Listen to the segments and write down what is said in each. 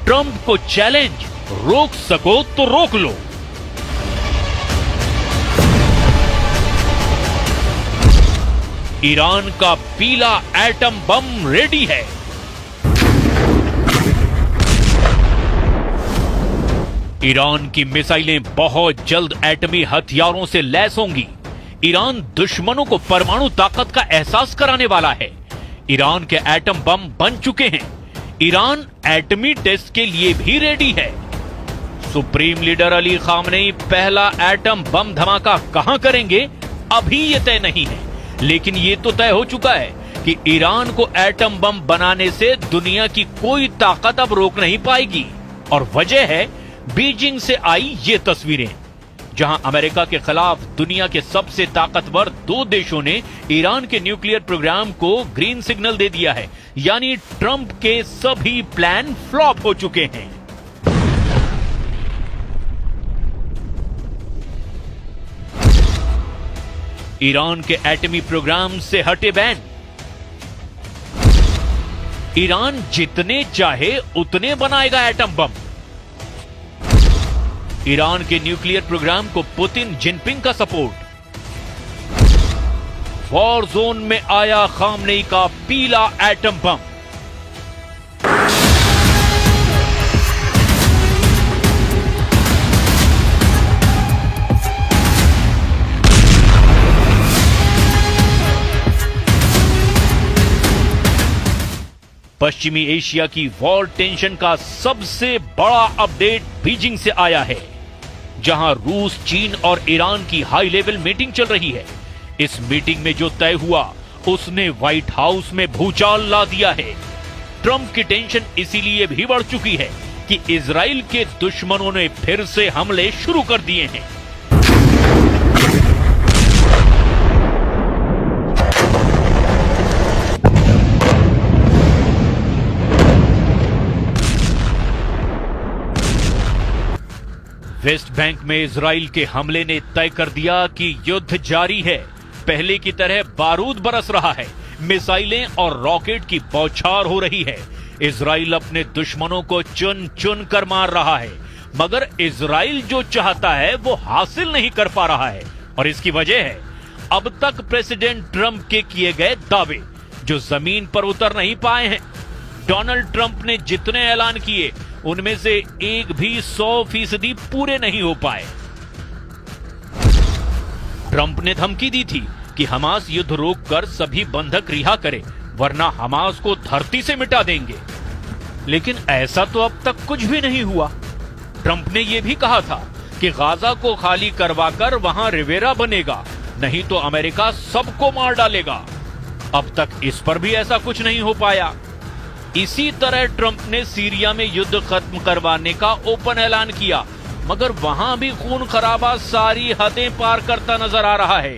Trump को challenge, रोक सको तो रोक लो। ईरान का पीला एटम बम रेडी है। ईरान की मिसाइलें बहुत जल्द एटमी हथियारों से लैस होंगी। ईरान दुश्मनों को परमाणु ताकत का एहसास कराने वाला है। ईरान के एटम बम बन चुके हैं। ईरान एटमी टेस्ट के लिए भी रेडी है। सुप्रीम लीडर अली खामनेई पहला एटम बम धमाका कहां करेंगे, अभी यह तय नहीं है, लेकिन यह तो तय हो चुका है कि ईरान को एटम बम बनाने से दुनिया की कोई ताकत अब रोक नहीं पाएगी। और वजह है बीजिंग से आई ये तस्वीरें, जहां अमेरिका के खिलाफ दुनिया के सबसे ताकतवर दो देशों ने ईरान के न्यूक्लियर प्रोग्राम को ग्रीन सिग्नल दे दिया है। यानी ट्रंप के सभी प्लान फ्लॉप हो चुके हैं। ईरान के एटमी प्रोग्राम से हटे बैन। ईरान जितने चाहे उतने बनाएगा एटम बम। ईरान के न्यूक्लियर प्रोग्राम को पुतिन जिनपिंग का सपोर्ट। वॉर जोन में आया खामनेई का पीला एटम बम। पश्चिमी एशिया की वॉर टेंशन का सबसे बड़ा अपडेट बीजिंग से आया है, जहां रूस, चीन और ईरान की हाई लेवल मीटिंग चल रही है। इस मीटिंग में जो तय हुआ उसने व्हाइट हाउस में भूचाल ला दिया है। ट्रंप की टेंशन इसीलिए भी बढ़ चुकी है कि इजराइल के दुश्मनों ने फिर से हमले शुरू कर दिए हैं। वेस्ट बैंक में इजराइल के हमले ने तय कर दिया कि युद्ध जारी है। पहले की तरह बारूद बरस रहा है, मिसाइलें और रॉकेट की बौछार हो रही है। इजराइल अपने दुश्मनों को चुन चुन कर मार रहा है, मगर इजराइल जो चाहता है वो हासिल नहीं कर पा रहा है। और इसकी वजह है अब तक प्रेसिडेंट ट्रंप के किए गए दावे जो जमीन पर उतर नहीं पाए हैं। डोनाल्ड ट्रंप ने जितने ऐलान किए उनमें से एक भी 100% पूरे नहीं हो पाए। ट्रंप ने धमकी दी थी कि हमास युद्ध रोककर सभी बंधक रिहा करे, वरना हमास को धरती से मिटा देंगे। लेकिन ऐसा तो अब तक कुछ भी नहीं हुआ। ट्रंप ने यह भी कहा था कि गाजा को खाली करवाकर वहां रिवेरा बनेगा, नहीं तो अमेरिका सबको मार डालेगा। अब तक इस पर भी ऐसा कुछ नहीं हो पाया। इसी तरह ट्रंप ने सीरिया में युद्ध खत्म करवाने का ओपन ऐलान किया, मगर वहां भी खून खराबा सारी हदें पार करता नजर आ रहा है।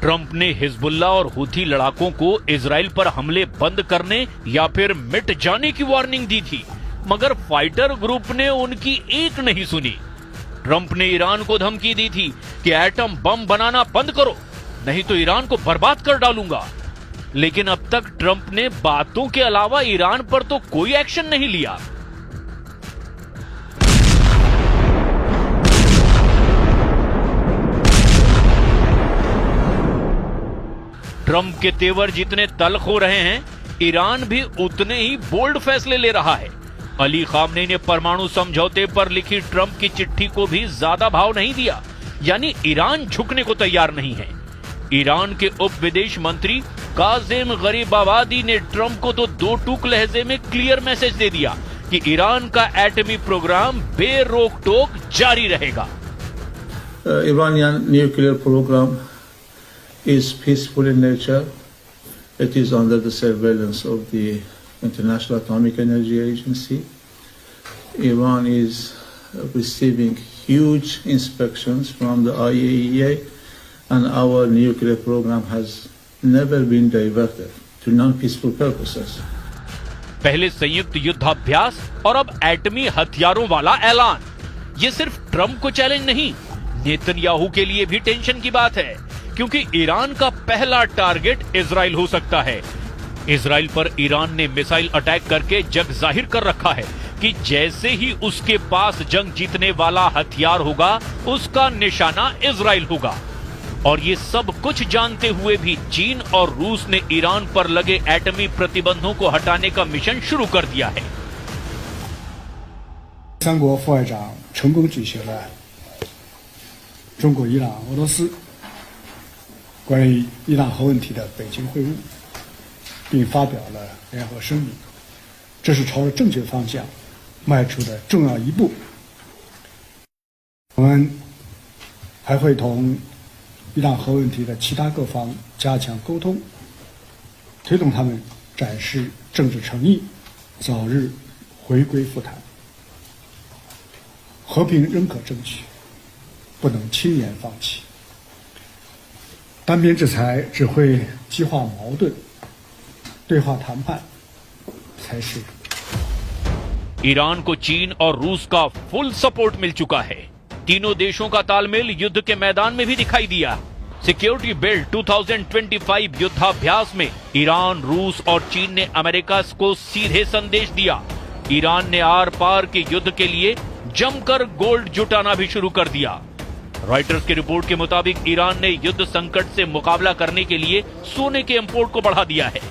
ट्रंप ने हिजबुल्ला और हुथी लड़ाकों को इजराइल पर हमले बंद करने या फिर मिट जाने की वार्निंग दी थी, मगर फाइटर ग्रुप ने उनकी एक नहीं सुनी। ट्रंप ने ईरान को धमकी दी थी कि एटम बम बनाना बंद करो, नहीं तो ईरान को बर्बाद कर डालूंगा। लेकिन अब तक ट्रंप ने बातों के अलावा ईरान पर तो कोई एक्शन नहीं लिया। ट्रंप के तेवर जितने तल्ख हो रहे हैं, ईरान भी उतने ही बोल्ड फैसले ले रहा है। अली खामनेई ने परमाणु समझौते पर लिखी ट्रंप की चिट्ठी को भी ज्यादा भाव नहीं दिया, यानी ईरान झुकने को तैयार नहीं है। ईरान के उप विदेश मंत्री काजिम गरीबाबादी ने ट्रंप को तो दो टूक लहजे में क्लियर मैसेज दे दिया कि ईरान का एटमी प्रोग्राम बेरोक टोक जारी रहेगा। Iranian nuclear program is peaceful in nature. It is under the surveillance of the International Atomic Energy Agency. Iran is receiving huge inspections from the IAEA, and our nuclear program has never been diverted to non-peaceful purposes. पहले संयुक्त युद्धाभ्यास और अब एटमी हथियारों वाला ऐलान। ये सिर्फ ट्रंप को चैलेंज नहीं, नेतन्याहू के लिए भी टेंशन की बात है, क्योंकि ईरान का पहला टारगेट इजराइल हो सकता है। इजराइल पर ईरान ने मिसाइल अटैक करके जग जाहिर कर रखा है कि जैसे ही उसके पास जंग जीतने वाला हथियार होगा उसका निशाना इजराइल होगा। और ये सब कुछ जानते हुए भी चीन और रूस ने ईरान पर लगे एटमी प्रतिबंधों को हटाने का मिशन शुरू कर दिया है। 三国副外长成功举行了中国、伊朗、俄罗斯关于伊朗核问题的北京会晤，并发表了联合声明，这是朝着正确方向迈出的重要一步。我们还会同伊朗核问题的其他各方加强沟通，推动他们展示政治诚意，早日回归复谈。和平仍可争取，不能轻言放弃。单边制裁只会激化矛盾，对话谈判才是。 ईरान को चीन और रूस का फुल सपोर्ट मिल चुका है। तीनों देशों का तालमेल युद्ध के मैदान में भी दिखाई दिया। सिक्योरिटी बिल्ड 2025 युद्धाभ्यास में ईरान, रूस और चीन ने अमेरिका को सीधे संदेश दिया। ईरान ने आर पार के युद्ध के लिए जमकर गोल्ड जुटाना भी शुरू कर दिया। रॉयटर्स की रिपोर्ट के मुताबिक ईरान ने युद्ध संकट से मुकाबला करने के लिए सोने के इंपोर्ट को बढ़ा दिया है।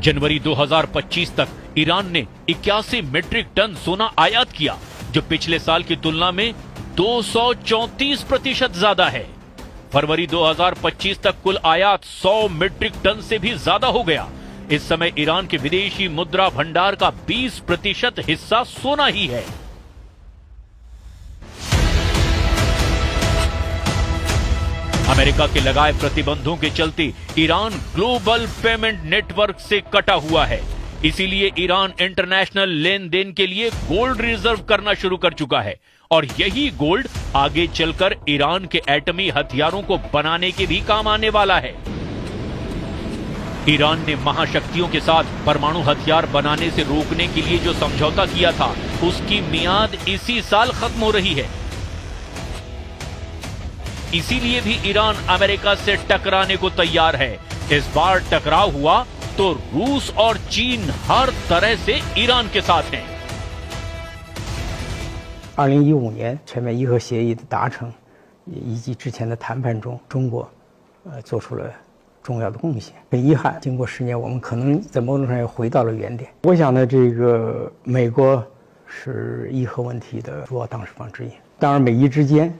जनवरी 2025 तक ईरान ने 81 मीट्रिक टन सोना आयात किया, जो पिछले साल की तुलना में 234% ज्यादा है। फरवरी 2025 तक कुल आयात 100 मिट्रिक टन से भी ज्यादा हो गया। इस समय ईरान के विदेशी मुद्रा भंडार का 20% हिस्सा सोना ही है। अमेरिका के लगाए प्रतिबंधों के चलते ईरान ग्लोबल पेमेंट नेटवर्क से कटा हुआ है। इसीलिए ईरान इंटरनेशनल लेन देन के लिए गोल्ड रिजर्व करना शुरू कर चुका है और यही गोल्ड आगे चलकर ईरान के एटमी हथियारों को बनाने के भी काम आने वाला है। ईरान ने महाशक्तियों के साथ परमाणु हथियार बनाने से रोकने के लिए जो समझौता किया था, उसकी मियाद इसी साल खत्म हो रही है। इसीलिए भी ईरान अमेरिका से टकराने को तैयार है। इस बार टकराव हुआ तो रूस और चीन हर तरह से ईरान के साथ हैं। 2015年全面伊核协议的达成，以及之前的谈判中，中国做出了重要的贡献。很遗憾，经过10年，我们可能在某种上又回到了原点。我想呢，这个美国是伊核问题的主要当事方之一。当然，美伊之间，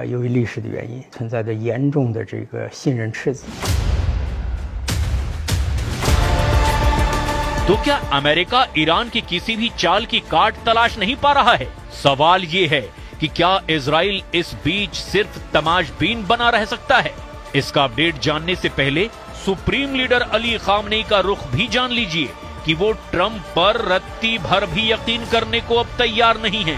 由于历史的原因，存在着严重的这个信任赤字。 तो क्या अमेरिका ईरान की किसी भी चाल की काट तलाश नहीं पा रहा है? सवाल ये है कि क्या इजराइल इस बीच सिर्फ तमाशबीन बना रह सकता है? इसका अपडेट जानने से पहले सुप्रीम लीडर अली खामनेई का रुख भी जान लीजिए कि वो ट्रंप पर रत्ती भर भी यकीन करने को अब तैयार नहीं है।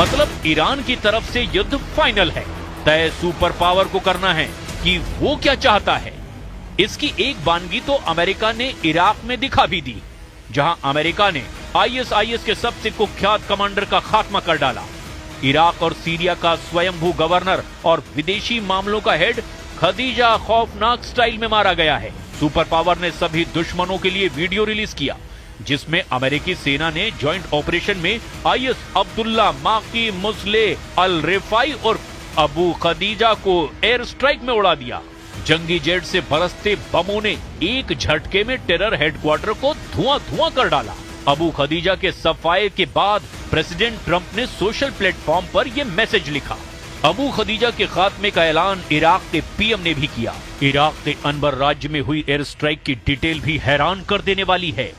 मतलब ईरान की तरफ से युद्ध फाइनल है। तय सुपर पावर को करना है कि वो क्या चाहता है। इसकी एक बानगी तो अमेरिका ने इराक में दिखा भी दी, जहां अमेरिका ने आईएसआईएस के सबसे कुख्यात कमांडर का खात्मा कर डाला। इराक और सीरिया का स्वयंभू गवर्नर और विदेशी मामलों का हेड खदीजा खौफनाक स्टाइल में मारा गया है। सुपर पावर ने सभी दुश्मनों के लिए वीडियो रिलीज किया, जिसमें अमेरिकी सेना ने जॉइंट ऑपरेशन में आईएस अब्दुल्ला माकी मुस्ले अल रिफाई और अबू खदीजा को एयर स्ट्राइक में उड़ा दिया। जंगी जेट से बरसते बमों ने एक झटके में टेरर हेडक्वार्टर को धुआं कर डाला। अबू खदीजा के सफाये के बाद प्रेसिडेंट ट्रंप ने सोशल प्लेटफॉर्म पर यह मैसेज लिखा। अबू खदीजा के खात्मे का ऐलान इराक के पीएम ने भी किया। इराक के अनबर राज्य में हुई एयर स्ट्राइक की डिटेल भी हैरान कर देने वाली है।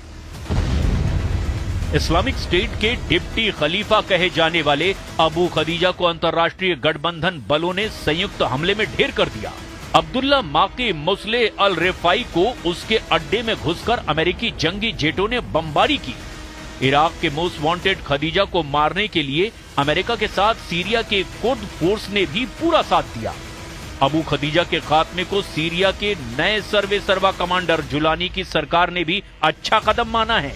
इस्लामिक स्टेट के डिप्टी खलीफा कहे जाने वाले अबू खदीजा को अंतर्राष्ट्रीय गठबंधन बलों ने संयुक्त हमले में ढेर कर दिया। अब्दुल्ला माकी मुस्ले अल रिफाई को उसके अड्डे में घुसकर अमेरिकी जंगी जेटों ने बमबारी की। इराक के मोस्ट वांटेड खदीजा को मारने के लिए अमेरिका के साथ सीरिया के कुर्द फोर्स ने भी पूरा साथ दिया। अबू खदीजा के खात्मे को सीरिया के नए सर्वे सर्वा कमांडर जुलानी की सरकार ने भी अच्छा कदम माना है।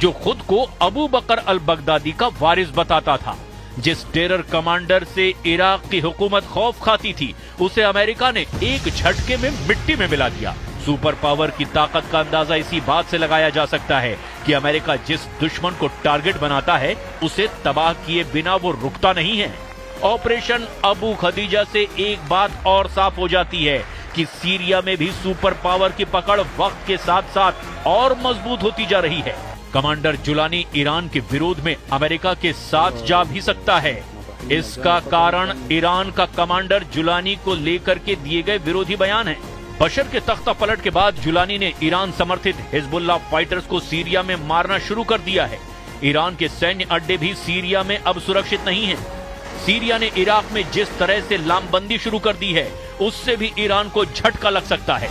जो खुद को अबू बकर अल बगदादी का वारिस बताता था, जिस टेरर कमांडर से इराक की हुकूमत खौफ खाती थी, उसे अमेरिका ने एक झटके में मिट्टी में मिला दिया। सुपर पावर की ताकत का अंदाजा इसी बात से लगाया जा सकता है कि अमेरिका जिस दुश्मन को टारगेट बनाता है, उसे तबाह किए बिना वो रुकता नहीं है। ऑपरेशन अबू खदीजा से एक बात और साफ हो जाती है कि सीरिया में भी सुपर पावर की पकड़ वक्त के साथ साथ और मजबूत होती जा रही है। कमांडर जुलानी ईरान के विरोध में अमेरिका के साथ जा भी सकता है। इसका कारण ईरान का कमांडर जुलानी को लेकर के दिए गए विरोधी बयान है। बशर के तख्ता पलट के बाद जुलानी ने ईरान समर्थित हिजबुल्लाह फाइटर्स को सीरिया में मारना शुरू कर दिया है। ईरान के सैन्य अड्डे भी सीरिया में अब सुरक्षित नहीं हैं। सीरिया ने इराक में जिस तरह से लामबंदी शुरू कर दी है, उससे भी ईरान को झटका लग सकता है।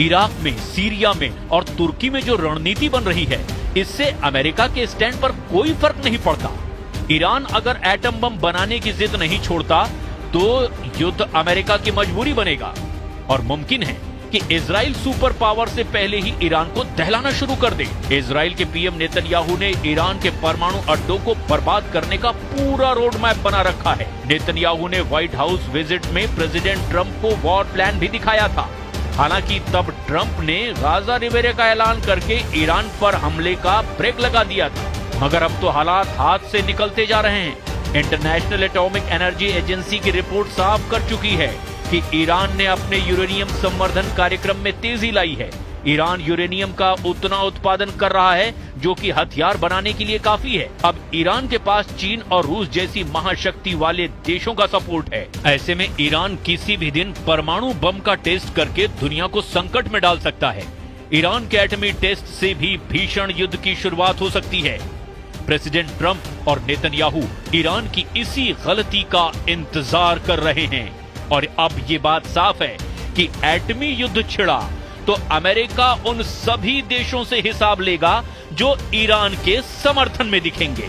इराक में, सीरिया में और तुर्की में जो रणनीति बन रही है, इससे अमेरिका के स्टैंड पर कोई फर्क नहीं पड़ता। ईरान अगर एटम बम बनाने की जिद नहीं छोड़ता तो युद्ध अमेरिका की मजबूरी बनेगा और मुमकिन है कि इजराइल सुपर पावर से पहले ही ईरान को दहलाना शुरू कर दे। इजराइल के पीएम नेतन्याहू ने ईरान के परमाणु अड्डों को बर्बाद करने का पूरा रोड मैप बना रखा है। नेतन्याहू ने व्हाइट हाउस विजिट में प्रेसिडेंट ट्रंप को वॉर प्लान भी दिखाया था। हालांकि तब ट्रंप ने गाजा रिबेरे का ऐलान करके ईरान पर हमले का ब्रेक लगा दिया था, मगर अब तो हालात हाथ से निकलते जा रहे हैं। इंटरनेशनल एटॉमिक एनर्जी एजेंसी की रिपोर्ट साफ कर चुकी है कि ईरान ने अपने यूरेनियम संवर्धन कार्यक्रम में तेजी लाई है। ईरान यूरेनियम का उतना उत्पादन कर रहा है जो कि हथियार बनाने के लिए काफी है। अब ईरान के पास चीन और रूस जैसी महाशक्ति वाले देशों का सपोर्ट है। ऐसे में ईरान किसी भी दिन परमाणु बम का टेस्ट करके दुनिया को संकट में डाल सकता है। ईरान के एटमी टेस्ट से भी भीषण युद्ध की शुरुआत हो सकती है। प्रेसिडेंट ट्रंप और नेतन्याहू ईरान की इसी गलती का इंतजार कर रहे हैं और अब ये बात साफ है कि एटमी युद्ध छिड़ा तो अमेरिका उन सभी देशों से हिसाब लेगा जो ईरान के समर्थन में दिखेंगे।